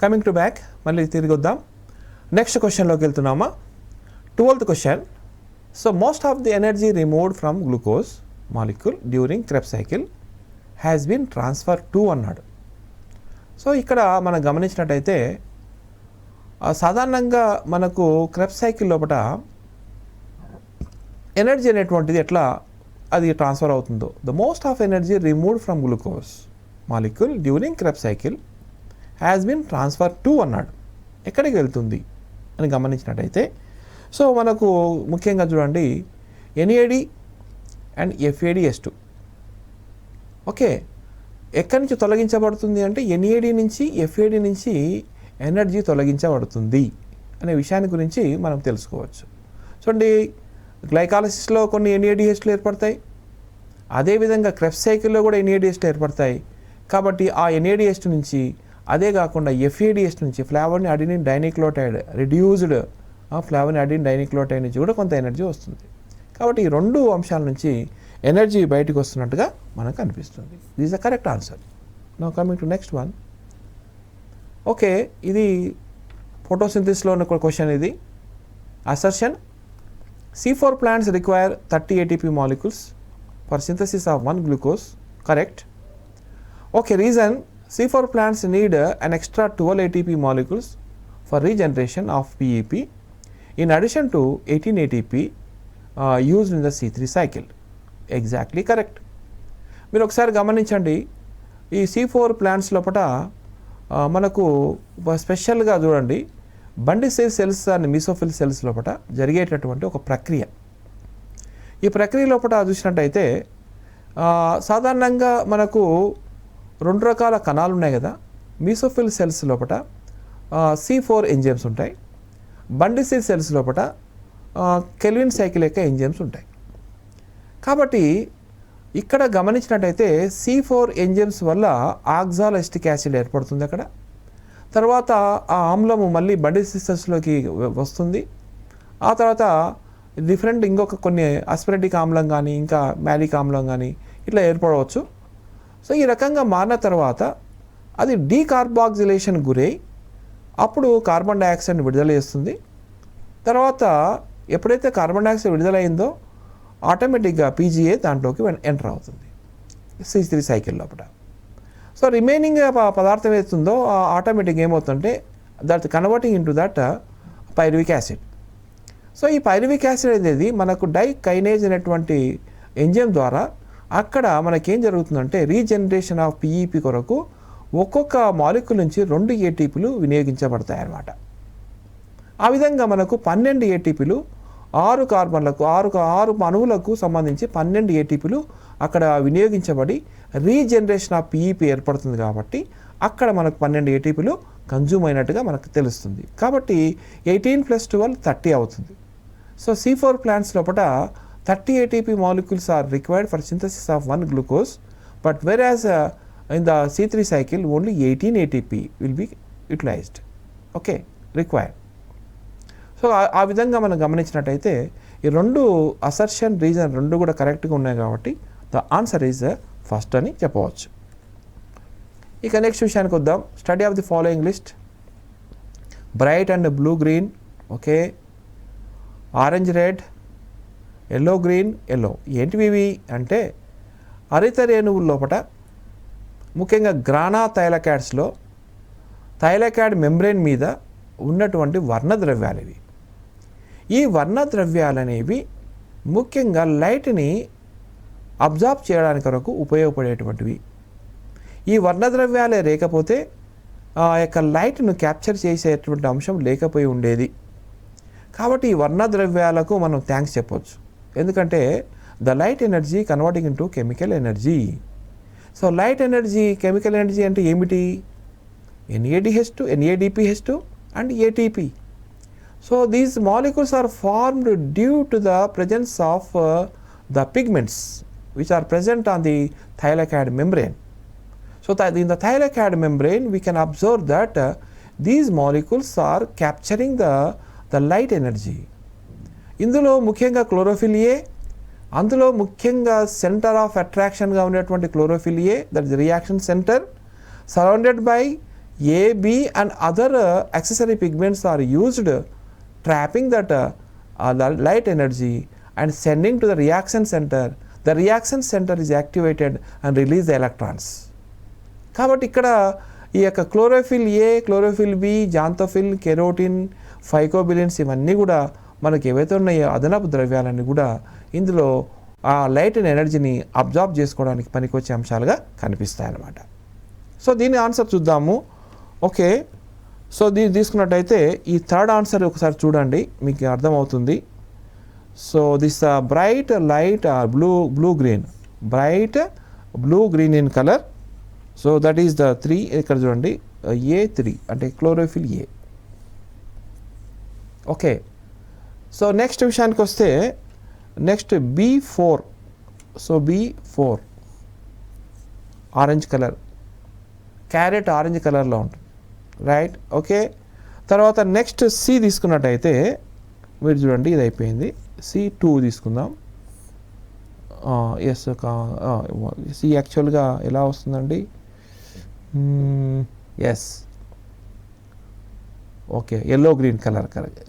Coming to back, మళ్ళీ తిరిగి వద్దాం. నెక్స్ట్ క్వశ్చన్లోకి వెళ్తున్నామా. 12th question. So most of the energy removed from glucose molecule during Krebs cycle has been transfer to అన్నాడు. సో ఇక్కడ మనం గమనించినట్టయితే సాధారణంగా మనకు క్రెబ్స్ సైకిల్ లోపల ఎనర్జీ అనేటువంటిది ఎట్లా అది ట్రాన్స్ఫర్ అవుతుందో, the most of energy removed from glucose molecule during Krebs cycle has been transfer to అన్నాడు. ఎక్కడికి వెళ్తుంది అని గమనించినట్టయితే, సో మనకు ముఖ్యంగా చూడండి NAD అండ్ FADS2. ఓకే, ఎక్కడి నుంచి తొలగించబడుతుంది అంటే NAD నుంచి FAD నుంచి ఎనర్జీ తొలగించబడుతుంది అనే విషయాన్ని గురించి మనం తెలుసుకోవచ్చు. చూడండి, గ్లైకాలసిస్లో కొన్ని NADHలు ఏర్పడతాయి, అదేవిధంగా క్రెబ్స్ సైకిల్లో కూడా NADHలు ఏర్పడతాయి. కాబట్టి ఆ NADH నుంచి, అదే కాకుండా FADH నుంచి ఫ్లావోనిన్ అడినిన్ డైనిక్లోటైడ్ రిడ్యూస్డ్ ఫ్లావోనిన్ అడినిన్ డైనిక్లోటైడ్ నుంచి కూడా కొంత ఎనర్జీ వస్తుంది. కాబట్టి ఈ రెండు అంశాల నుంచి ఎనర్జీ బయటకు వస్తున్నట్టుగా మనకు అనిపిస్తుంది. This is the correct answer. Now coming to next one. Okay, ఇది ఫోటోసింథసిస్లో ఉన్న క్వశ్చన్. ఇది assertion. C4 plants require 30 ATP molecules for synthesis of 1 glucose. Correct. Okay, reason C4 plants need an extra 12 ATP molecules for regeneration of PEP in addition to 18 ATP used in the C3 cycle. Exactly correct. మీరు ఒకసారి గమనించండి, ఈ C4 plants లోపల మనకు స్పెషల్గా చూడండి బండిసేల్ cells and mesophyll cells లోపల జరిగేటటువంటి ఒక ప్రక్రియ. ఈ ప్రక్రియ లోపల చూసినట్టయితే సాధారణంగా మనకు 2 రకాల కణాలు ఉన్నాయి కదా. మీసోఫిల్ సెల్స్ లోపల C4 ఎంజైమ్స్ ఉంటాయి, బండిసేల్ సెల్స్ లోపల కెల్విన్ సైకిల్ యొక్క ఎంజైమ్స్ ఉంటాయి. కాబట్టి ఇక్కడ గమనించినట్టయితే C4 ఎంజైమ్స్ వల్ల ఆక్సాలోఎస్టిక్ యాసిడ్ ఏర్పడుతుంది అక్కడ. తర్వాత ఆ ఆమ్లము మళ్ళీ బండిసేల్ సెల్స్లోకి వస్తుంది. ఆ తర్వాత డిఫరెంట్ ఇంకొక కొన్ని అస్పరెటిక్ ఆమ్లం కానీ ఇంకా మ్యాలిక్ ఆమ్లం కానీ ఇట్లా ఏర్పడవచ్చు. సో ఈ రకంగా మారిన తర్వాత అది డీకార్బాక్సిలేషన్ గురై అప్పుడు కార్బన్ డైఆక్సైడ్ని విడుదల చేస్తుంది. తర్వాత ఎప్పుడైతే కార్బన్ డైఆక్సైడ్ విడుదలైందో ఆటోమేటిక్గా PGA దాంట్లోకి ఎంటర్ అవుతుంది C3 సైకిల్ లోపల. సో రిమైనింగ్ పదార్థం ఏతుందో ఆటోమేటిక్గా ఏమవుతుందంటే that converting in to that pyruvic acid. So ఈ పైరువిక్ యాసిడ్ అనేది మనకు డైకైనేజ్ అనేటువంటి ఎంజైమ్ ద్వారా అక్కడ మనకేం జరుగుతుందంటే రీజనరేషన్ ఆఫ్ PEP కొరకు ఒక్కొక్క మాలిక్యూల్ నుంచి 2 ATPలు వినియోగించబడతాయి అన్నమాట. ఆ విధంగా మనకు 12 ATPలు 6 కార్బన్లకు 6 అణువులకు సంబంధించి 12 ATPలు అక్కడ వినియోగించబడి రీజనరేషన్ ఆఫ్ PEP ఏర్పడుతుంది. కాబట్టి అక్కడ మనకు 12 ATPలు కన్జ్యూమ్ అయినట్టుగా మనకు తెలుస్తుంది. కాబట్టి 18 + 12 30 అవుతుంది. సో C4 ప్లాంట్స్ లోపల 30 ATP molecules are required for synthesis of 1 glucose, but whereas in the C3 cycle only 18 ATP will be utilized. Okay, required. So ఆ విధంగా మనం గమనించినట్టయితే ఈ రెండు అసర్షన్ రీజన్ రెండు కూడా కరెక్ట్గా ఉన్నాయి. కాబట్టి ద ఆన్సర్ ఈజ్ ఫస్ట్ అని చెప్పవచ్చు. ఇక నెక్స్ట్ విషయానికి వద్దాం. Study of the following list. Bright and blue green, okay, orange red, yellow green yellow. ఏంటివి ఇవి అంటే హరిత రేణువుల లోపల ముఖ్యంగా గ్రానా థైలకాడ్స్లో థైలకాడ్ మెంబ్రెయిన్ మీద ఉన్నటువంటి వర్ణద్రవ్యాలు ఇవి. ఈ వర్ణద్రవ్యాలు అనేవి ముఖ్యంగా లైట్ని అబ్జార్బ్ చేయడానికి కొరకు ఉపయోగపడేటువంటివి. ఈ వర్ణద్రవ్యాలే లేకపోతే ఆ యొక్క లైట్ను క్యాప్చర్ చేసేటువంటి అంశం లేకపోయి ఉండేది. కాబట్టి ఈ వర్ణద్రవ్యాలకు మనం థ్యాంక్స్ చెప్పవచ్చు. ఎందుకంటే the light energy converting into chemical energy. So light energy chemical energy అంటే ఏమిటి? NADH2, NADPH2 and ATP. So these molecules are formed due to the presence of the pigments which are present on the thylacid membrane. So in the thylacid membrane we can observe that these molecules are capturing the light energy. ఇందులో ముఖ్యంగా chlorophyll ఏ, అందులో ముఖ్యంగా centre of అట్రాక్షన్గా ఉండేటువంటి chlorophyll A, that is reaction centre, surrounded by A, B and other accessory pigments are used trapping that light energy and sending to the reaction center. The reaction center is activated and release the electrons. కాబట్టి ఇక్కడ ఈ యొక్క chlorophyll A, chlorophyll B, xanthophyll, carotene, phycobilins ఇవన్నీ కూడా మనకి ఏవైతే ఉన్నాయో అదనపు ద్రవ్యాలన్నీ కూడా ఇందులో ఆ లైట్ అండ్ ఎనర్జీని అబ్జార్బ్ చేసుకోవడానికి పనికొచ్చే అంశాలుగా కనిపిస్తాయి అన్నమాట. సో దీని ఆన్సర్ చూద్దాము. ఓకే, సో దీన్ని తీసుకున్నట్టయితే ఈ థర్డ్ ఆన్సర్ ఒకసారి చూడండి, మీకు అర్థమవుతుంది. So this bright light blue green, bright blue green in colour. So that is the 3. ఇక్కడ చూడండి A3 అంటే క్లోరోఫిల్ ఏ. ఓకే, సో నెక్స్ట్ విషయానికి వస్తే next B4. So B4 orange colour, carrot orange కలర్లో ఉంటుంది, రైట్. ఓకే, తర్వాత నెక్స్ట్ C తీసుకున్నట్టయితే మీరు చూడండి ఇది అయిపోయింది. C2 తీసుకుందాం. ఎస్, C యాక్చువల్గా ఎలా వస్తుందండి? Yes, okay, yellow green colour,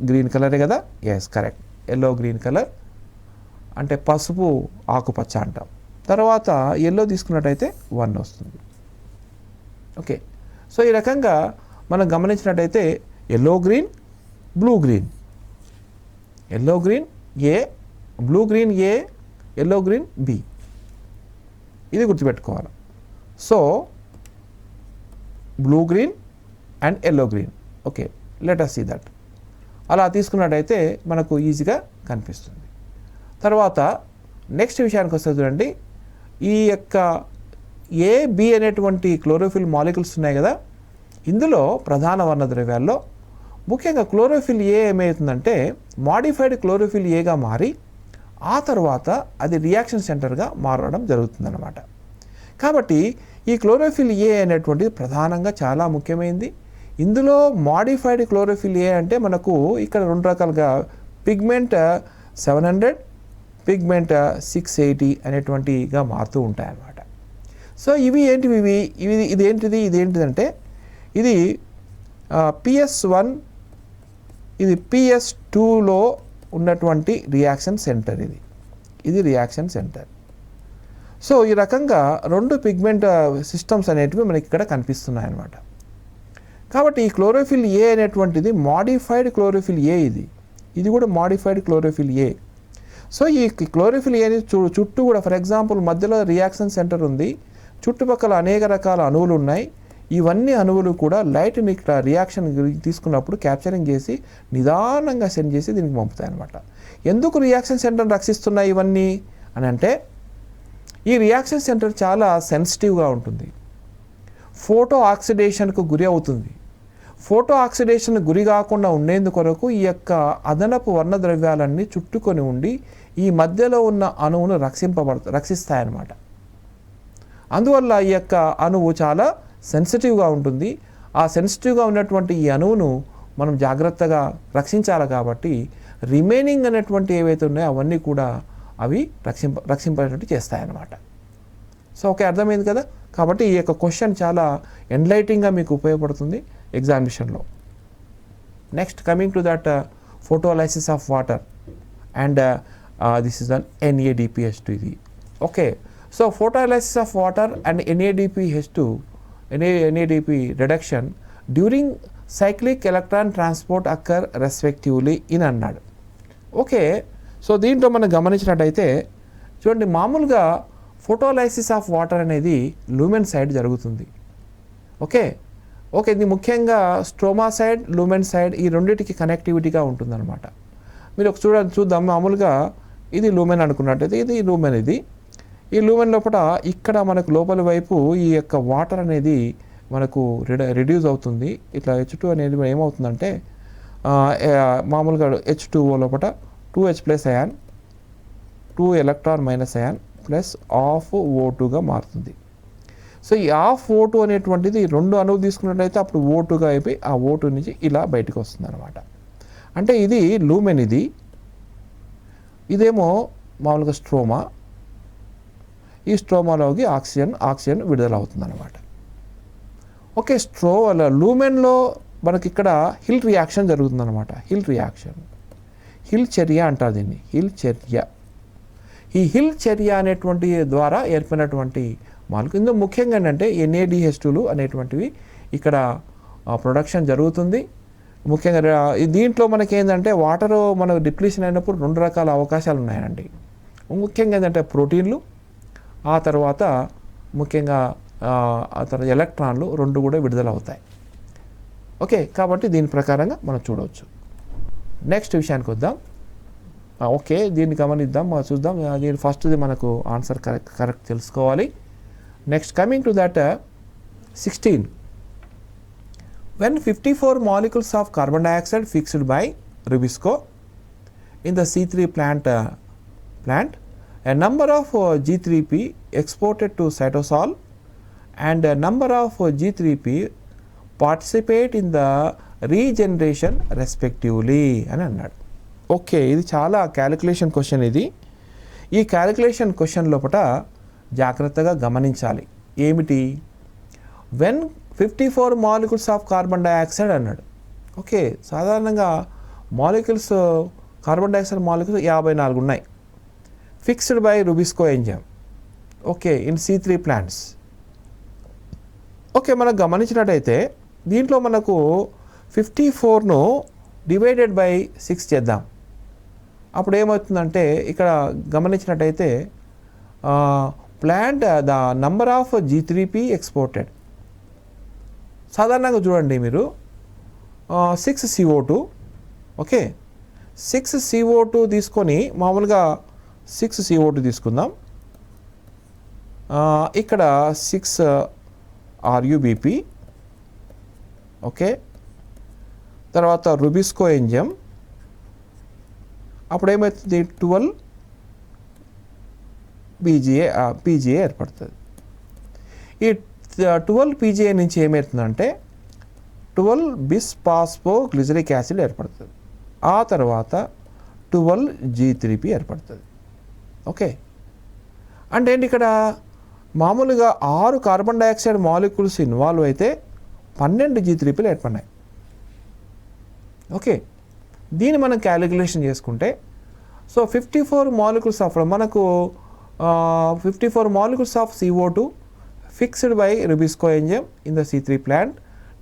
green కలరే కదా? Yes, correct, yellow green colour అంటే పసుపు ఆకుపచ్చ అంటాం. తర్వాత ఎల్లో తీసుకున్నట్టయితే 1 వస్తుంది. ఓకే, సో ఈ రకంగా మనం గమనించినట్టయితే yellow green, blue green, yellow green A, blue green A, yellow green B, ఇది గుర్తుపెట్టుకోవాలి. So blue green and yellow green. Okay, let us see that. అలా తీసుకున్నట్టయితే మనకు ఈజీగా కనిపిస్తుంది. తర్వాత నెక్స్ట్ విషయానికి వస్తే చూడండి, ఈ యొక్క ఏ, బి అనేటువంటి క్లోరోఫిల్ మాలిక్యూల్స్ ఉన్నాయి కదా, ఇందులో ప్రధాన వర్ణద్రవ్యాల్లో ముఖ్యంగా క్లోరోఫిల్ ఏ ఏమవుతుందంటే మాడిఫైడ్ క్లోరోఫిల్ ఏగా మారి ఆ తర్వాత అది రియాక్షన్ సెంటర్గా మారడం జరుగుతుందన్నమాట. కాబట్టి ఈ క్లోరోఫిల్ ఏ అనేటువంటిది ప్రధానంగా చాలా ముఖ్యమైనది. ఇందులో మాడిఫైడ్ క్లోరోఫిల్ ఏ అంటే మనకు ఇక్కడ 2 రకాలుగా పిగ్మెంట్ 700, పిగ్మెంట్ 680 అనేటువంటిగా మారుతూ ఉంటాయన్నమాట. సో ఇవి ఏంటివి? ఇదేంటిదంటే ఇది PS1, ఇది PS2లో ఉన్నటువంటి రియాక్షన్ సెంటర్. ఇది రియాక్షన్ సెంటర్. సో ఈ రకంగా 2 పిగ్మెంట్ సిస్టమ్స్ అనేటివి మనకి ఇక్కడ కనిపిస్తున్నాయి అన్నమాట. కాబట్టి ఈ క్లోరోఫిల్ ఏ అనేటువంటిది మాడిఫైడ్ క్లోరోఫిల్ ఏ, ఇది కూడా మాడిఫైడ్ క్లోరోఫిల్ ఏ. సో ఈ క్లోరోఫిల్ ఏ చుట్టూ కూడా ఫర్ ఎగ్జాంపుల్ మధ్యలో రియాక్షన్ సెంటర్ ఉంది, చుట్టుపక్కల అనేక రకాల అణువులు ఉన్నాయి. ఇవన్నీ అణువులు కూడా లైట్ని ఇక్కడ రియాక్షన్ తీసుకున్నప్పుడు క్యాప్చరింగ్ చేసి నిదానంగా సెండ్ చేసి దీనికి పంపుతాయి అన్నమాట. ఎందుకు రియాక్షన్ సెంటర్ని రక్షిస్తున్నాయి ఇవన్నీ అని అంటే, ఈ రియాక్షన్ సెంటర్ చాలా సెన్సిటివ్గా ఉంటుంది, ఫోటో ఆక్సిడేషన్కు గురి అవుతుంది. ఫోటో ఆక్సిడేషన్ గురి కాకుండా ఉండేందుకొరకు ఈ యొక్క అదనపు వర్ణద్రవ్యాలన్నీ చుట్టుకొని ఉండి ఈ మధ్యలో ఉన్న అణువును రక్షిస్తాయన్నమాట. అందువల్ల ఈ యొక్క అణువు చాలా సెన్సిటివ్గా ఉంటుంది. ఆ సెన్సిటివ్గా ఉన్నటువంటి ఈ అణువును మనం జాగ్రత్తగా రక్షించాలి. కాబట్టి రిమైనింగ్ అనేటువంటి ఏవైతే ఉన్నాయో అవన్నీ కూడా అవి రక్షింపేటట్టు చేస్తాయన్నమాట. సో ఓకే, అర్థమైంది కదా. కాబట్టి ఈ యొక్క క్వశ్చన్ చాలా ఎన్లైటింగ్గా మీకు ఉపయోగపడుతుంది ఎగ్జామినేషన్లో. Next coming to that photolysis of water and this is an NADPH2 ఇది. Okay, so photolysis of water and NADP reduction during cyclic electron transport occur respectively in అన్నాడు. ఓకే, సో దీంట్లో మనం గమనించినట్టయితే చూడండి, మామూలుగా ఫోటోలైసిస్ ఆఫ్ వాటర్ అనేది lumen side జరుగుతుంది. Okay, ఇది ముఖ్యంగా స్ట్రోమా సైడ్, లూమెన్ సైడ్ ఈ రెండింటికి కనెక్టివిటీగా ఉంటుందన్నమాట. మీరు ఒక చూద్దాం. మామూలుగా ఇది లూమెన్ అనుకున్నట్టయితే ఇది లూమెన్. ఈ లూమెన్ లోపల ఇక్కడ మనకు లోపలి వైపు ఈ యొక్క వాటర్ అనేది మనకు రిడ్యూస్ అవుతుంది. ఇట్లా H2 అనేది ఏమవుతుందంటే మామూలుగా H2O లోపల 2H+ ion, 2 electron minus ion plus of O2గా మారుతుంది. సో ఈ ఆఫ్ O2 అనేటువంటిది 2 అణువులు తీసుకున్నట్లయితే అప్పుడు O2గా అయిపోయి ఆ O2 నుంచి ఇలా బయటకు వస్తుంది అనమాట. అంటే ఇది లూమెన్, ఇదేమో మామూలుగా స్ట్రోమా. ఈ స్ట్రోమాలోకి ఆక్సిజన్ విడుదల అవుతుంది అనమాట. ఓకే, లూమెన్లో మనకి ఇక్కడ హిల్ రియాక్షన్ జరుగుతుందన్నమాట. హిల్ చర్య అంటారు దీన్ని, హిల్ చర్య. ఈ హిల్ చర్య అనేటువంటి ద్వారా ఏర్పడినటువంటి మాలిక్యూల్. ఇందులో ముఖ్యంగా ఏంటంటే NADH2లు అనేటువంటివి ఇక్కడ ప్రొడక్షన్ జరుగుతుంది. ముఖ్యంగా దీంట్లో మనకి ఏంటంటే వాటర్ మనకు డిప్లీషన్ అయినప్పుడు 2 రకాల అవకాశాలు ఉన్నాయండి. ముఖ్యంగా ఏంటంటే ప్రోటీన్లు, ఆ తర్వాత ముఖ్యంగా ఆ తర్వాత ఎలక్ట్రాన్లు 2 కూడా విడుదల అవుతాయి. ఓకే, కాబట్టి దీని ప్రకారంగా మనం చూడవచ్చు. నెక్స్ట్ విషయానికి వద్దాం. ఓకే, దీన్ని గమనిద్దాం, చూద్దాం. దీని ఫస్ట్ది మనకు ఆన్సర్ కరెక్ట్ తెలుసుకోవాలి. Next coming to that 16. When 54 molecules of carbon dioxide fixed by Rubisco in the C3 plant, a number of G3P exported to cytosol and a number of G3P participate in the regeneration respectively అని అన్నాడు. Okay, ఇది చాలా calculation question. ఈ calculation question లోపల జాగ్రత్తగా గమనించాలి. ఏమిటి? When 54 molecules of carbon dioxide అన్నాడు. ఓకే, సాధారణంగా మాలిక్యూల్స్, కార్బన్ డైఆక్సైడ్ మాలిక్యూల్స్ 54 ఉన్నాయి, fixed by rubisco enzyme. Okay, in C3 plants. Okay, మనం గమనించినట్టయితే దీంట్లో మనకు 54ను డివైడెడ్ బై 6 చేద్దాం. అప్పుడు ఏమవుతుందంటే ఇక్కడ గమనించినట్టయితే plant the number of G3P exported. సాధారణంగా చూడండి మీరు 6 CO2. ఓకే, 6 CO2 తీసుకొని మామూలుగా 6 CO2 తీసుకుందాం. ఇక్కడ 6 RUBP. ఓకే, తర్వాత రుబిస్కో ఎంజైమ్. అప్పుడు ఏమవుతుంది? 12 PGA ఏర్పడుతుంది. ఈ 12 PGA నుంచి ఏమవుతుందంటే 12 బిస్ఫాస్ఫోగ్లిజరిక్ యాసిడ్ ఏర్పడుతుంది. ఆ తర్వాత 12 G3P ఏర్పడుతుంది. ఓకే, అంటే ఏంటి? ఇక్కడ మామూలుగా 6 కార్బన్ డైఆక్సైడ్ మాలిక్యూల్స్ ఇన్వాల్వ్ అయితే 12 G3Pలు ఏర్పడినాయి. ఓకే, దీన్ని మనం క్యాలిక్యులేషన్ చేసుకుంటే సో 54 మాలిక్యూల్స్ ఆఫ్ మనకు 54 molecules of CO2 fixed by Rubisco enzyme in the C3 plant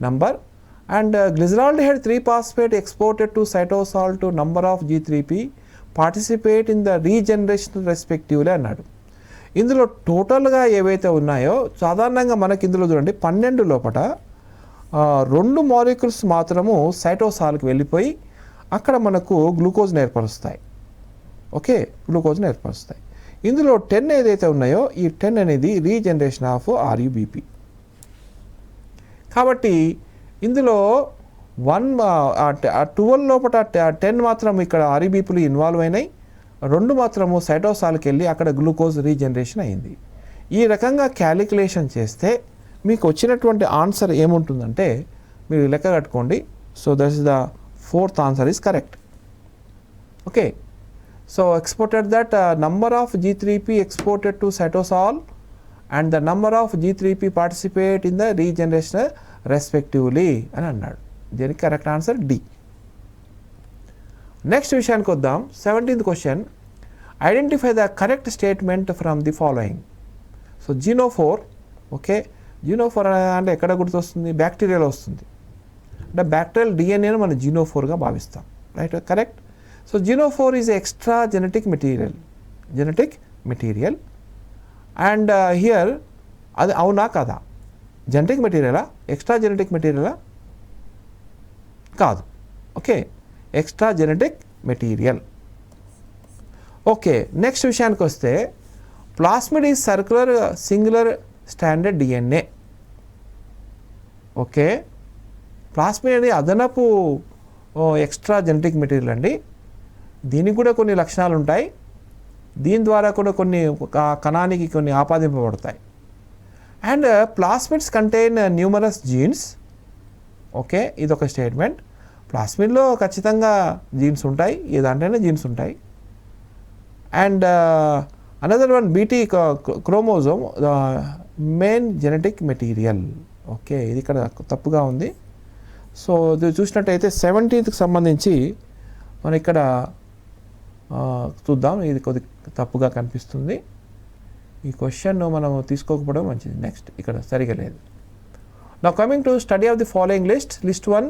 number and glyceraldehyde 3-phosphate exported to cytosol to number of G3P participate in the regeneration respectively అన్నాడు. ఇందులో టోటల్గా ఏవైతే ఉన్నాయో సాధారణంగా మనకి ఇందులో చూడండి 12 లోపల 2 మాలిక్యూల్స్ మాత్రము సైటోసాల్కి వెళ్ళిపోయి అక్కడ మనకు గ్లూకోజ్ని ఏర్పరుస్తాయి. ఓకే, గ్లూకోజ్ని ఏర్పరుస్తాయి. ఇందులో 10 ఏదైతే ఉన్నాయో ఈ 10 అనేది రీజనరేషన్ ఆఫ్ RUBP. కాబట్టి ఇందులో 12 లోపల 10 మాత్రం ఇక్కడ RUBPలు ఇన్వాల్వ్ అయినాయి, 2 మాత్రము సైటోసాల్కి వెళ్ళి అక్కడ గ్లూకోజ్ రీజనరేషన్ అయింది. ఈ రకంగా క్యాలిక్యులేషన్ చేస్తే మీకు వచ్చినటువంటి ఆన్సర్ ఏముంటుందంటే మీరు లెక్క కట్టుకోండి. So that is the 4th answer is correct. Okay, so exported that number of G3P exported to cytosol and the number of G3P participate in the regeneration respectively అని అన్నాడు. దీనికి కరెక్ట్ ఆన్సర్ D. నెక్స్ట్ విషయానికి వద్దాం. 17th question, identify the correct statement from the following. So genophore. Okay, genophore అంటే ఎక్కడ గుర్తొస్తుంది? బ్యాక్టీరియాలో వస్తుంది. అంటే బ్యాక్టీరియల్ DNAను మనం జీనోఫోర్గా భావిస్తాం. Right, correct. So genophore is extra genetic material and here అది అవునా కదా? జెనెటిక్ మెటీరియలా? ఎక్స్ట్రా జెనెటిక్ మెటీరియలా? కాదు. Okay, extra genetic material. Okay, next విషయానికి వస్తే plasmid is circular singular standard DNA. Okay, plasmid అనేది అదనపు ఎక్స్ట్రా జెనెటిక్ మెటీరియల్ అండి. దీనికి కూడా కొన్ని లక్షణాలు ఉంటాయి. దీని ద్వారా కూడా కొన్ని కణానికి కొన్ని ఆపాదింపబడతాయి. And plasmids contain numerous genes. Okay, ఇదొక స్టేట్మెంట్. ప్లాస్మిడ్లో ఖచ్చితంగా జీన్స్ ఉంటాయి, ఏ దాంట్లోనే జీన్స్ ఉంటాయి. And another one BT chromosome main genetic material. Okay, ఇది ఇక్కడ తప్పుగా ఉంది. సో ఇది చూసినట్టయితే 17th సంబంధించి మనం ఇక్కడ చూద్దాం. ఇది కొద్ది తప్పుగా కనిపిస్తుంది. ఈ క్వశ్చన్ మనం తీసుకోకపోవడం మంచిది. నెక్స్ట్ ఇక్కడ సరిగా లేదు. నా coming to study of the following list. List 1,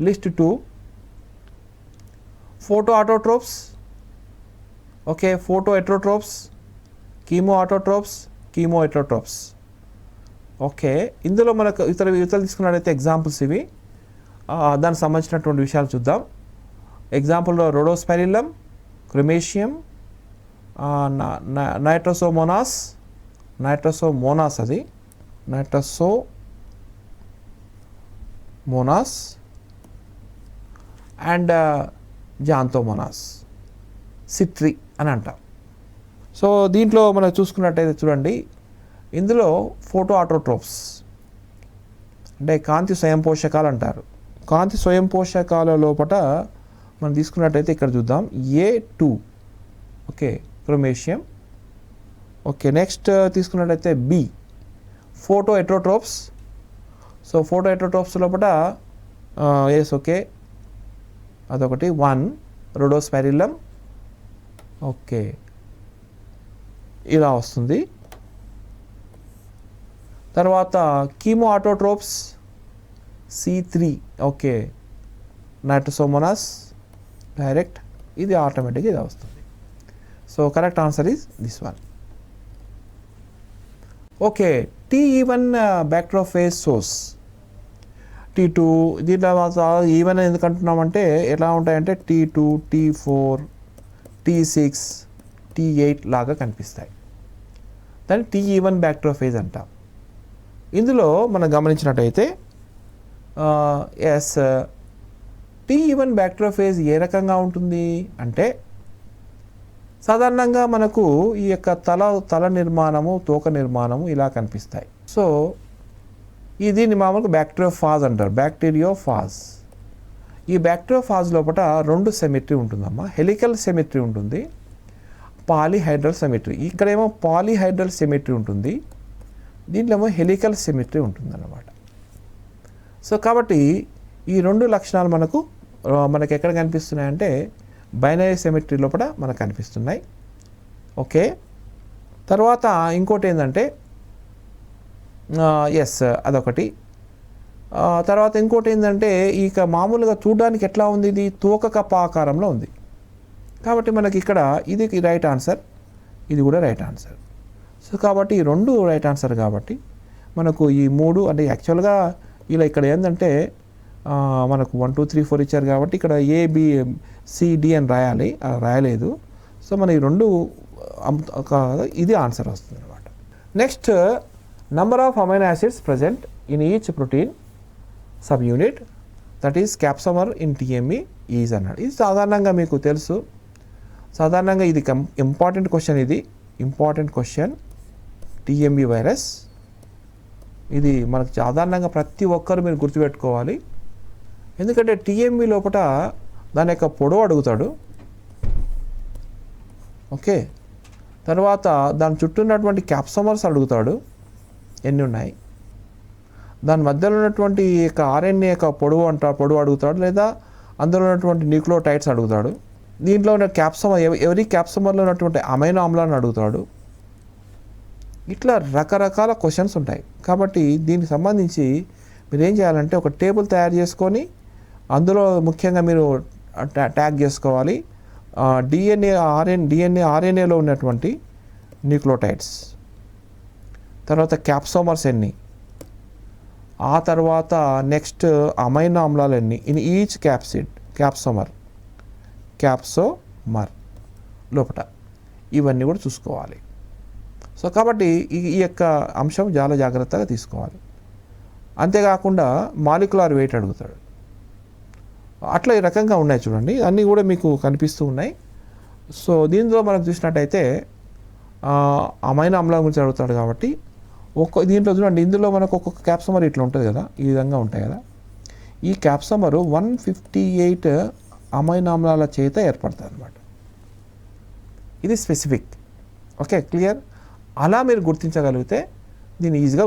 list 2, photoautotrophs, okay, photoheterotrophs, chemoautotrophs, chemoheterotrophs. Okay, ఇందులో మనకు ఇతరులు తీసుకున్నట్టయితే ఎగ్జాంపుల్స్ ఇవి. దానికి సంబంధించినటువంటి విషయాలు చూద్దాం. ఎగ్జాంపుల్లో రోడోస్పెరిల్లం, క్రిమేషియం, నైట్రోసోమోనాస్, అది నైట్రోసోమోనాస్ అండ్ జాంతోమోనాస్, సిట్రి అని అంటాం. సో దీంట్లో మనం చూసుకున్నట్టయితే చూడండి, ఇందులో ఫోటో ఆటోట్రోప్స్ అంటే కాంతి స్వయం పోషకాలు అంటారు. కాంతి స్వయం పోషకాల లోపల మనం తీసుకున్నట్టయితే ఇక్కడ చూద్దాం A2, ఓకే, క్రోమేషియం. ఓకే, నెక్స్ట్ తీసుకున్నట్టయితే B, ఫోటో ఎట్రోట్రోప్స్. సో ఫోటో ఎట్రోట్రోప్స్ లోపల ఎస్, ఓకే, అదొకటి 1 రోడోస్పెరిల్లం. ఓకే, ఇలా వస్తుంది. తర్వాత chemoautotrophs C3, okay, Nitrosomonas direct, ఇది ఆటోమేటిక్గా ఇది వస్తుంది. So correct answer is this one. Okay, T1 bacteriophage source T2. దీంట్లో ఈవెన్ ఎందుకు అంటున్నామంటే ఎలా ఉంటాయంటే T2, T4, T6, T8 లాగా కనిపిస్తాయి. దాన్ని T1 బ్యాక్టీరియోఫేజ్ అంటాం. ఇందులో మనం గమనించినట్టయితే ఎస్, T1 బ్యాక్టీరియోఫేజ్ ఏ రకంగా ఉంటుంది అంటే సాధారణంగా మనకు ఈ యొక్క తల నిర్మాణము, తోక నిర్మాణము ఇలా కనిపిస్తాయి. సో దీన్ని మామూలుగా బ్యాక్టీరియోఫాజ్ అంటారు, బ్యాక్టీరియోఫాజ్. ఈ బ్యాక్టీరియోఫాజ్ లోపల 2 సిమెట్రీ ఉంటుందమ్మా. హెలికల్ సిమెట్రీ ఉంటుంది, పాలీహైడ్రల్ సిమెట్రీ. ఇక్కడేమో పాలీహైడ్రల్ సిమెట్రీ ఉంటుంది, దీంట్లో ఏమో హెలికల్ సిమెట్రీ ఉంటుంది అన్నమాట. సో కాబట్టి ఈ 2 లక్షణాలు మనకు ఎక్కడ కనిపిస్తున్నాయంటే బైనరీ సిమెట్రీ లోపల మనకు కనిపిస్తున్నాయి. ఓకే, తర్వాత ఇంకోటి ఏంటంటే ఎస్, అదొకటి. తర్వాత ఇంకోటి ఏంటంటే ఇక మామూలుగా చూడడానికి ఎట్లా ఉంది, ఇది తోక కప్ప ఆకారంలో ఉంది. కాబట్టి మనకి ఇక్కడ ఇది రైట్ ఆన్సర్, ఇది కూడా రైట్ ఆన్సర్. సో కాబట్టి ఈ 2 రైట్ ఆన్సర్. కాబట్టి మనకు ఈ 3 అంటే యాక్చువల్గా ఇలా ఇక్కడ ఏంటంటే మనకు 1, 2, 3, 4 ఇచ్చారు కాబట్టి ఇక్కడ ABCD అని రాయాలి, రాయలేదు. సో మన ఈ 2 ఇది ఆన్సర్ వస్తుంది అనమాట. Next, number of amino acids present in each protein subunit that is capsomer in TME is అన్నాడు. ఇది సాధారణంగా మీకు తెలుసు. సాధారణంగా ఇది ఇంపార్టెంట్ క్వశ్చన్, ఇది ఇంపార్టెంట్ క్వశ్చన్. TME వైరస్ ఇది మనకు సాధారణంగా ప్రతి ఒక్కరు మీరు గుర్తుపెట్టుకోవాలి. ఎందుకంటే TME లోపల దాని యొక్క పొడవు అడుగుతాడు. ఓకే, తర్వాత దాని చుట్టూ ఉన్నటువంటి క్యాప్సమర్స్ అడుగుతాడు, ఎన్ని ఉన్నాయి. దాని మధ్యలో ఉన్నటువంటి యొక్క RNA యొక్క పొడవు అడుగుతాడు, లేదా అందులో ఉన్నటువంటి న్యూక్లియోటైడ్స్ అడుగుతాడు. దీంట్లో ఉన్న ఎవరి క్యాప్సమర్లో ఉన్నటువంటి అమైనో ఆమ్లాన్ని అడుగుతాడు. ఇట్లా రకరకాల క్వశ్చన్స్ ఉంటాయి. కాబట్టి దీనికి సంబంధించి మీరు ఏం చేయాలంటే ఒక టేబుల్ తయారు చేసుకొని అందులో ముఖ్యంగా మీరు ట్యాగ్ చేసుకోవాలి DNA, RNAలో ఉన్నటువంటి న్యూక్లియోటైడ్స్, తర్వాత క్యాప్సోమర్స్ ఎన్ని, ఆ తర్వాత నెక్స్ట్ అమైనో ఆమ్లాలు ఎన్ని ఇన్ ఈచ్ క్యాప్సోమర్ లోపల, ఇవన్నీ కూడా చూసుకోవాలి. సో కాబట్టి ఈ యొక్క అంశం చాలా జాగ్రత్తగా తీసుకోవాలి. అంతేకాకుండా మాలిక్యులర్ వెయిట్ అడుగుతాడు. అట్లా ఈ రకంగా ఉన్నాయి చూడండి, అన్నీ కూడా మీకు కనిపిస్తూ ఉన్నాయి. సో దీంట్లో మనకు చూసినట్టయితే అమైనో ఆమ్లం గురించి అడుగుతాడు. కాబట్టి దీంట్లో చూడండి, ఇందులో మనకు ఒక్కొక్క క్యాప్సమర్ ఇట్లా ఉంటుంది కదా, ఈ విధంగా ఉంటాయి కదా. ఈ క్యాప్సమరు 158 అమైనో ఆమ్లాల చేత ఏర్పడుతుంది అన్నమాట. ఇది స్పెసిఫిక్. Okay, clear. అలా మీరు గుర్తించగలిగితే దీన్ని ఈజీగా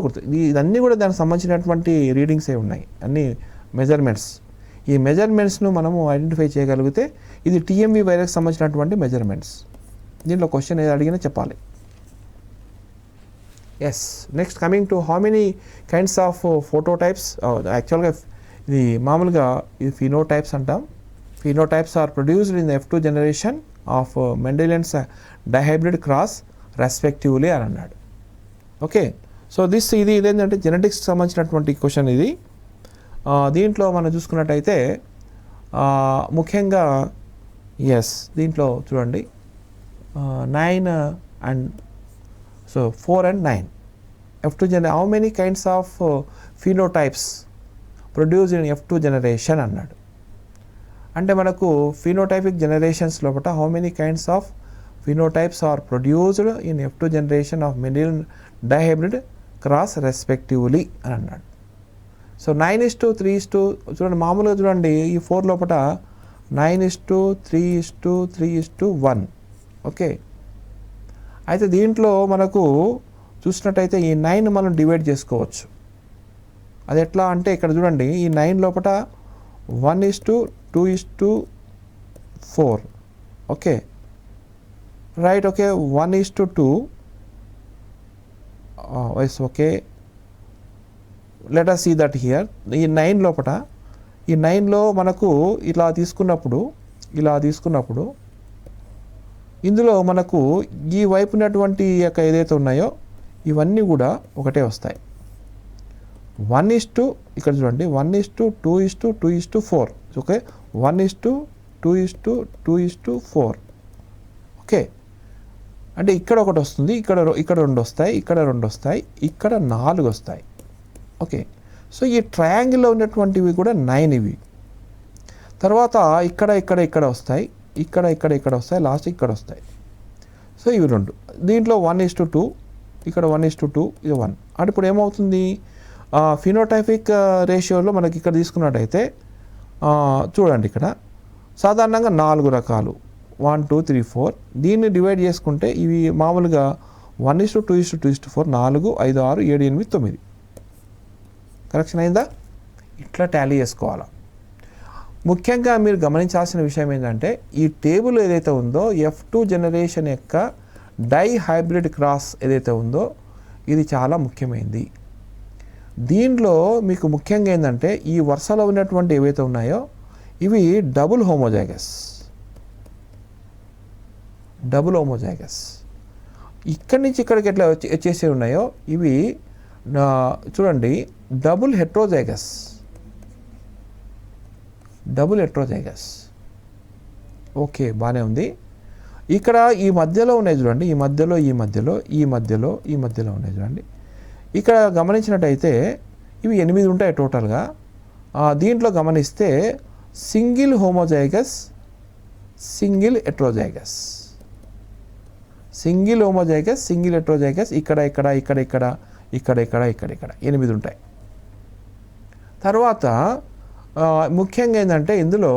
ఇదన్నీ కూడా దానికి సంబంధించినటువంటి రీడింగ్సే ఉన్నాయి, అన్ని మెజర్మెంట్స్. ఈ మెజర్మెంట్స్ను మనము ఐడెంటిఫై చేయగలిగితే ఇది టీఎంవి వైరస్కి సంబంధించినటువంటి మెజర్మెంట్స్. దీంట్లో క్వశ్చన్ ఏది అడిగినా చెప్పాలి. Yes, next coming to how many kinds of phototypes. యాక్చువల్గా ఇది మామూలుగా ఇది ఫినోటైప్స్ అంటాం. Phenotypes are produced in the F2 generation of Mendelians dihybrid cross respectively అని అన్నాడు. ఓకే, సో ఇది ఇదేంటంటే జెనెటిక్స్కి సంబంధించినటువంటి క్వశ్చన్ ఇది. దీంట్లో మనం చూసుకున్నట్టయితే ముఖ్యంగా దీంట్లో చూడండి 9 and 4 and 9 F2 how many kinds of phenotypes produced in F2 generation అన్నాడు. అంటే మనకు ఫినోటైపిక్ జనరేషన్స్ లోపల how many kinds of phenotypes are produced in F2 generation of Mendelian dihybrid cross respectively అని అన్నాడు. సో 9:3 చూడండి, మామూలుగా చూడండి ఈ 4 లోపల 9:3:3:1. ఓకే, అయితే దీంట్లో మనకు చూసినట్టయితే ఈ 9 మనం డివైడ్ చేసుకోవచ్చు. అది ఎట్లా అంటే ఇక్కడ చూడండి, ఈ 9 లోపల 1:2:4. Okay, right. Okay, 1:2. Okay, let us see that here. ఈ 9 లోపల ఈ 9లో మనకు ఇలా తీసుకున్నప్పుడు ఇందులో మనకు ఈ వైపు ఉన్నటువంటి యొక్క ఏదైతే ఉన్నాయో ఇవన్నీ కూడా ఒకటే వస్తాయి. 1:2 ఇక్కడ చూడండి 1:2:2:4. ఓకే, 1:2:2:4. ఓకే, అంటే ఇక్కడ ఒకటి వస్తుంది, ఇక్కడ 2 వస్తాయి, ఇక్కడ 2 వస్తాయి, ఇక్కడ 4 వస్తాయి. ఓకే, సో ఈ ట్రయాంగిల్లో ఉన్నటువంటివి కూడా 9 ఇవి. తర్వాత ఇక్కడ వస్తాయి, ఇక్కడ వస్తాయి, లాస్ట్ ఇక్కడ వస్తాయి. సో ఇవి 2. దీంట్లో 1:2, ఇక్కడ 1:2, ఇది 1. అంటే ఇప్పుడు ఏమవుతుంది, ఫినోటైపిక్ రేషియోలో మనకి ఇక్కడ తీసుకున్నట్టయితే చూడండి, ఇక్కడ సాధారణంగా 4 రకాలు 1, 2, 3, 4. దీన్ని డివైడ్ చేసుకుంటే ఇవి మామూలుగా 1:2:2:4, 4, 5, 6, 7, 8, 9. కరెక్షన్ అయిందా? ఇట్లా టాలీ చేసుకోవాలా. ముఖ్యంగా మీరు గమనించాల్సిన విషయం ఏంటంటే ఈ టేబుల్ ఏదైతే ఉందో F2 జనరేషన్ యొక్క డైహైబ్రిడ్ క్రాస్ ఏదైతే ఉందో ఇది చాలా ముఖ్యమైనది. దీంట్లో మీకు ముఖ్యంగా ఏంటంటే ఈ వరుసలో ఉన్నటువంటి ఏవైతే ఉన్నాయో ఇవి డబుల్ హోమోజైగస్. ఇక్కడి నుంచి ఇక్కడికి ఎట్లా వచ్చేసి ఉన్నాయో ఇవి చూడండి డబుల్ హెట్రోజైగస్. ఓకే, బాగానే ఉంది. ఇక్కడ ఈ మధ్యలో ఉన్నాయి చూడండి, ఈ మధ్యలో ఉన్నాయి చూడండి. ఇక్కడ గమనించినట్టయితే ఇవి 8 ఉంటాయి టోటల్గా. దీంట్లో గమనిస్తే సింగిల్ హోమోజైగస్, సింగిల్ హెట్రోజైగస్, ఇక్కడ 8 ఉంటాయి. తర్వాత ముఖ్యంగా ఏంటంటే ఇందులో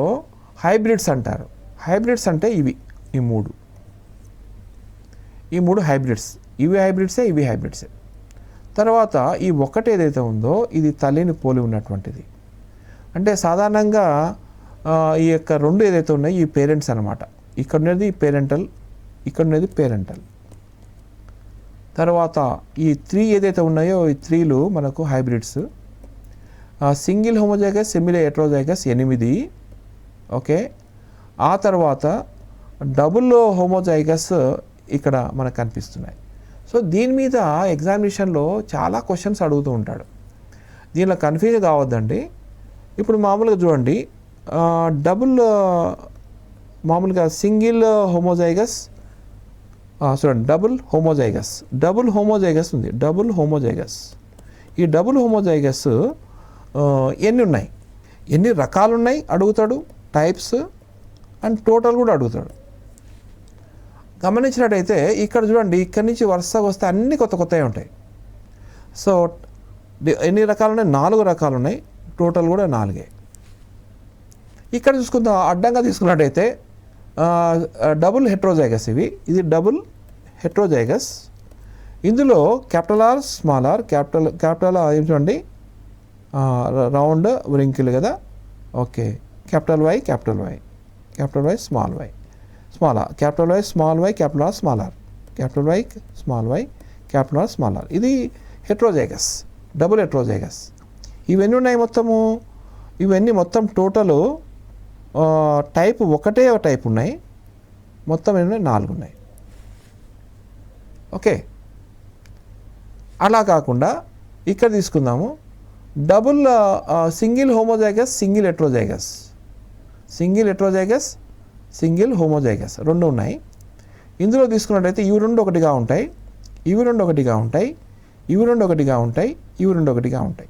హైబ్రిడ్స్ అంటారు. హైబ్రిడ్స్ అంటే ఇవి ఈ మూడు హైబ్రిడ్స్, ఇవి హైబ్రిడ్సే. తర్వాత ఈ ఒకటి ఏదైతే ఉందో ఇది తల్లిని పోలి ఉన్నటువంటిది. అంటే సాధారణంగా ఈ యొక్క 2 ఏదైతే ఉన్నాయో ఈ పేరెంట్స్ అనమాట. ఇక్కడ ఉన్నది పేరెంటల్, ఇక్కడ ఉన్నది పేరెంటల్. తర్వాత ఈ 3 ఏదైతే ఉన్నాయో ఈ 3లు మనకు hybrids. Single homozygous, semi heterozygous 8. Okay, ఆ తర్వాత డబుల్ హోమోజైగస్ ఇక్కడ మనకు కనిపిస్తున్నాయి. సో దీని మీద ఎగ్జామినేషన్లో చాలా క్వశ్చన్స్ అడుగుతూ ఉంటాడు. దీనిలో కన్ఫ్యూజ్ కావద్దండి. ఇప్పుడు మామూలుగా చూడండి మామూలుగా సింగిల్ హోమోజైగస్, చూడండి డబుల్ హోమోజైగస్ ఉంది. ఈ డబుల్ హోమోజైగస్ ఎన్ని రకాలు ఉన్నాయి అడుగుతాడు, టైప్స్ అండ్ టోటల్ కూడా అడుగుతాడు. గమనించినట్టయితే ఇక్కడ చూడండి, ఇక్కడి నుంచి వరుసగా వస్తే అన్ని కొత్తవి ఉంటాయి. సో ఎన్ని రకాలు ఉన్నాయి? 4 రకాలు ఉన్నాయి, టోటల్ కూడా 4. ఇక్కడ చూసుకుందాం, అడ్డంగా తీసుకున్నట్టయితే డబుల్ హెట్రోజైగస్ ఇది డబుల్ హెట్రోజైగస్. ఇందులో capital R small R, capital ఏం చూడండి రౌండ్ వ్రింకిల్ కదా, okay. Capital Y small Y, small R, capital Y small Y, capital R small R, capital Y small Y, capital R small R. ఇది heterozygous, double heterozygous. ఇవన్నీ ఉన్నాయి మొత్తము, ఇవన్నీ మొత్తం total type ఒకటే టైప్ ఉన్నాయి, మొత్తం ఎన్ని 4 ఉన్నాయి. ఓకే. అలా కాకుండా ఇక్కడ తీసుకుందాము double single homozygous, single heterozygous, single homozygous 2 ఉన్నాయి. ఇందులో తీసుకున్నట్టయితే ఇవి 2 ఒకటిగా ఉంటాయి, ఇవి 2 ఒకటిగా ఉంటాయి, ఇవి 2 ఒకటిగా ఉంటాయి, ఇవి 2 ఒకటిగా ఉంటాయి.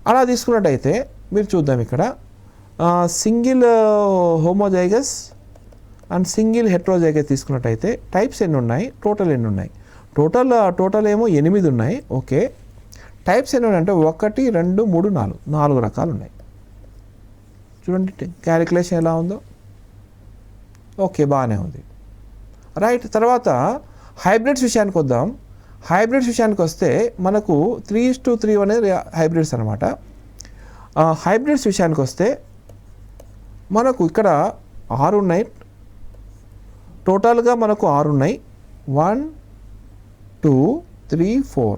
అలా తీసుకున్నట్టయితే మీరు చూద్దాం ఇక్కడ single homozygous and single heterozygous తీసుకున్నట్టయితే టైప్స్ ఎన్ని ఉన్నాయి, టోటల్ ఎన్ని ఉన్నాయి? టోటల్ ఏమో 8 ఉన్నాయి. ఓకే. టైప్స్ ఎన్ని ఉన్నాయి అంటే 1 2 3 4 రకాలు ఉన్నాయి. చూడండి క్యాలిక్యులేషన్ ఎలా ఉందో. ఓకే, బాగానే ఉంది. రైట్. తర్వాత హైబ్రిడ్స్ విషయానికి వద్దాం. హైబ్రిడ్స్ విషయానికి వస్తే మనకు 3:3 అనేది హైబ్రిడ్స్ అనమాట. హైబ్రిడ్స్ విషయానికి వస్తే మనకు ఇక్కడ 6 ఉన్నాయి, టోటల్గా మనకు 6 ఉన్నాయి. 1 2 3 4.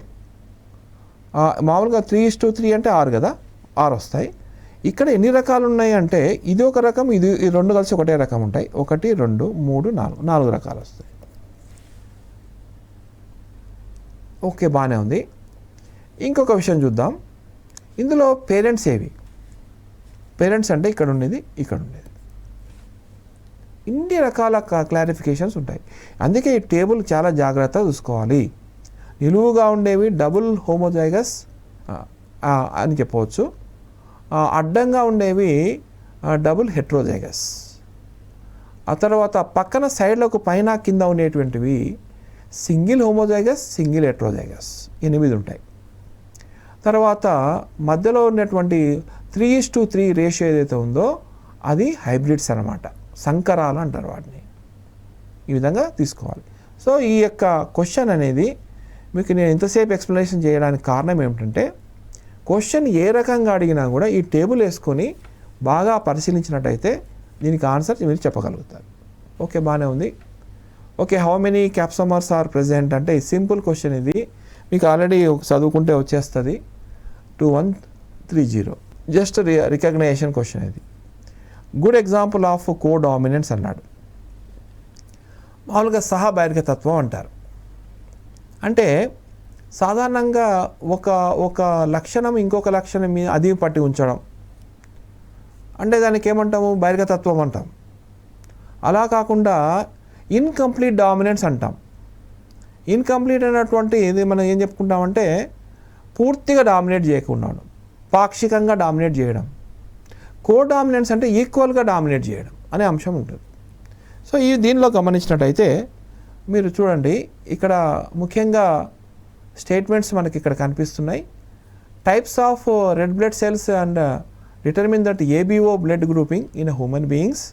మామూలుగా 3:3 అంటే 6 కదా, 6 వస్తాయి. ఇక్కడ ఎన్ని రకాలు ఉన్నాయి అంటే ఇది ఒక రకం, ఇది 2 కలిసి ఒకటే రకం ఉంటాయి. 1 2 3 4 రకాలు వస్తాయి. ఓకే, బాగానే ఉంది. ఇంకొక విషయం చూద్దాం. ఇందులో పేరెంట్స్ ఏవి? పేరెంట్స్ అంటే ఇక్కడ ఉండేది, ఇక్కడ ఉండేది. ఇన్ని రకాల క్లారిఫికేషన్స్ ఉంటాయి. అందుకే ఈ టేబుల్ చాలా జాగ్రత్తగా చూసుకోవాలి. నిలువుగా ఉండేవి డబుల్ హోమోజైగస్ అని చెప్పవచ్చు, అడ్డంగా ఉండేవి డబుల్ హెట్రోజైగస్. ఆ తర్వాత పక్కన సైడ్లకు పైన కింద ఉండేటువంటివి సింగిల్ హోమోజైగస్, సింగిల్ హెట్రోజైగస్ 8 ఉంటాయి. తర్వాత మధ్యలో ఉన్నటువంటి 3:3 రేషియో ఏదైతే ఉందో అది హైబ్రిడ్స్ అన్నమాట, సంకరాలు అంటారు వాటిని. ఈ విధంగా తీసుకోవాలి. సో ఈ యొక్క క్వశ్చన్ అనేది మీకు నేను ఇంతసేపు ఎక్స్ప్లెనేషన్ చేయడానికి కారణం ఏమిటంటే క్వశ్చన్ ఏ రకంగా అడిగినా కూడా ఈ టేబుల్ వేసుకొని బాగా పరిశీలించినట్టయితే దీనికి ఆన్సర్ మీరు చెప్పగలుగుతారు. ఓకే, బాగానే ఉంది. Okay, how many capsomers are present అంటే సింపుల్ క్వశ్చన్ ఇది, మీకు ఆల్రెడీ చదువుకుంటే వచ్చేస్తుంది. 2130 జస్ట్ రికగ్నైజేషన్ క్వశ్చన్ ఇది. Good example of codominance అన్నాడు. మామూలుగా సహబహిర్గ తత్వం అంటారు. అంటే సాధారణంగా ఒక లక్షణం ఇంకొక లక్షణం మీద అదిమి పట్టి ఉంచడం, అంటే దానికి ఏమంటాము, బహిర్గతత్వం అంటాం. అలా కాకుండా ఇన్కంప్లీట్ డామినెన్స్ అంటాం. ఇన్కంప్లీట్ అయినటువంటి ఇది మనం ఏం చెప్పుకుంటామంటే పూర్తిగా డామినేట్ చేయకుండా పాక్షికంగా డామినేట్ చేయడం. కో డామినెన్స్ అంటే ఈక్వల్గా డామినేట్ చేయడం అనే అంశం ఉంటుంది. సో దీనిలో గమనించినట్టయితే మీరు చూడండి ఇక్కడ ముఖ్యంగా స్టేట్మెంట్స్ మనకి ఇక్కడ కనిపిస్తున్నాయి. Types of red blood cells and determine that ABO blood grouping in human beings.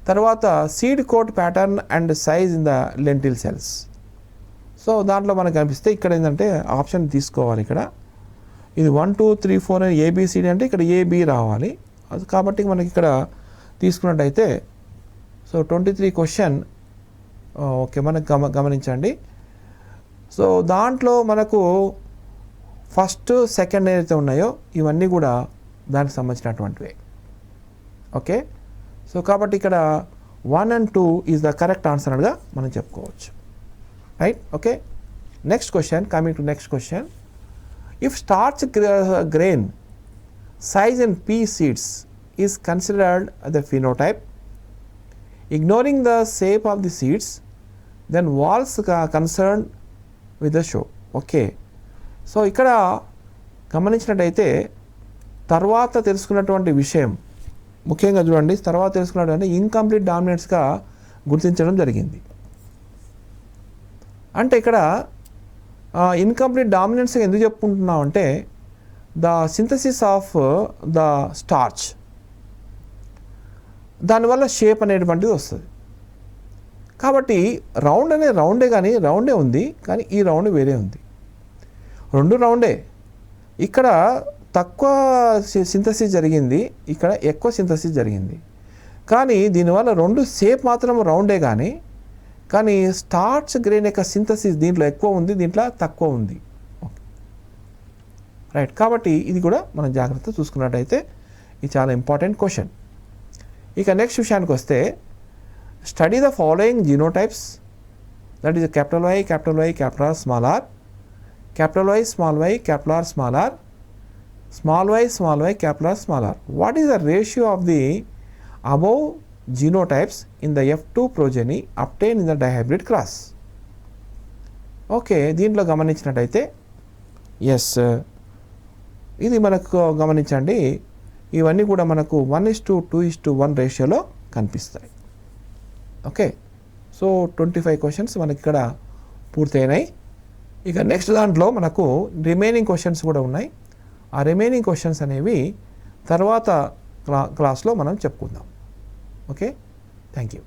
తర్వాత seed coat pattern and size in the lentil cells. So దాంట్లో మనకు కనిపిస్తే ఇక్కడ ఏంటంటే ఆప్షన్ తీసుకోవాలి. ఇక్కడ ఇది 1 2 3 4 అని ఏబిసిడి అంటే ఇక్కడ ఏబి రావాలి. అది కాబట్టి మనకి ఇక్కడ తీసుకున్నట్టయితే సో 23 క్వశ్చన్ ఓకే మనకు గమనించండి. సో దాంట్లో మనకు ఫస్ట్ సెకండ్ ఏదైతే ఉన్నాయో ఇవన్నీ కూడా దానికి సంబంధించినటువంటివి. ఓకే, సో కాబట్టి ఇక్కడ 1 and 2 is the correct answer అనిగా మనం చెప్పుకోవచ్చు. Right. Okay, next question, coming to next question. If starch grain size in pea seeds is considered the phenotype, ignoring the shape of the seeds, then walls concerned with the show. Okay, so ఇక్కడ గమనించినట్టయితే తర్వాత తెలుసుకున్నటువంటి విషయం ముఖ్యంగా చూడండి, తర్వాత తెలుసుకున్నటువంటి incomplete డామినెంట్స్గా గుర్తించడం జరిగింది. అంటే ఇక్కడ ఇన్కంప్లీట్ డామినెంట్స్గా ఎందుకు చెప్పుకుంటున్నాం అంటే the synthesis of the starch, దానివల్ల షేప్ అనేటువంటిది వస్తుంది. కాబట్టి రౌండ్ అనే రౌండే కానీ రౌండే ఉంది, కానీ ఈ రౌండ్ వేరే ఉంది. రెండు రౌండే. ఇక్కడ తక్కువ సింథసిస్ జరిగింది, ఇక్కడ ఎక్కువ సింథసిస్ జరిగింది. కానీ దీనివల్ల రెండు షేప్ మాత్రం రౌండే కానీ స్టార్చ్ గ్రెయిన్ యొక్క సింథసిస్ దీంట్లో ఎక్కువ ఉంది, దీంట్లో తక్కువ ఉంది. రైట్. కాబట్టి ఇది కూడా మనం జాగ్రత్త చూసుకున్నట్టయితే ఇది చాలా ఇంపార్టెంట్ క్వశ్చన్. ఇక నెక్స్ట్ విషయానికి వస్తే, study the following genotypes, that is capital Y, capital R, small R, capital Y, capital R, small R, small Y, capital R, small R. What is the ratio of the above genotypes in the F2 progeny obtained in the dihybrid cross? Okay, దీంట్లో గమనించినట్టయితే yes, ఇది మనకు గమనించండి, ఇవన్నీ కూడా మనకు 1:2:1 రేషియోలో కనిపిస్తాయి. ఓకే, సో 25 క్వశ్చన్స్ మనకి ఇక్కడ పూర్తయినాయి. ఇక నెక్స్ట్ దాంట్లో మనకు రిమైనింగ్ క్వశ్చన్స్ కూడా ఉన్నాయి. ఆ రిమైనింగ్ క్వశ్చన్స్ అనేవి తర్వాత క్లాస్లో మనం చెప్పుకుందాం. Okay, thank you.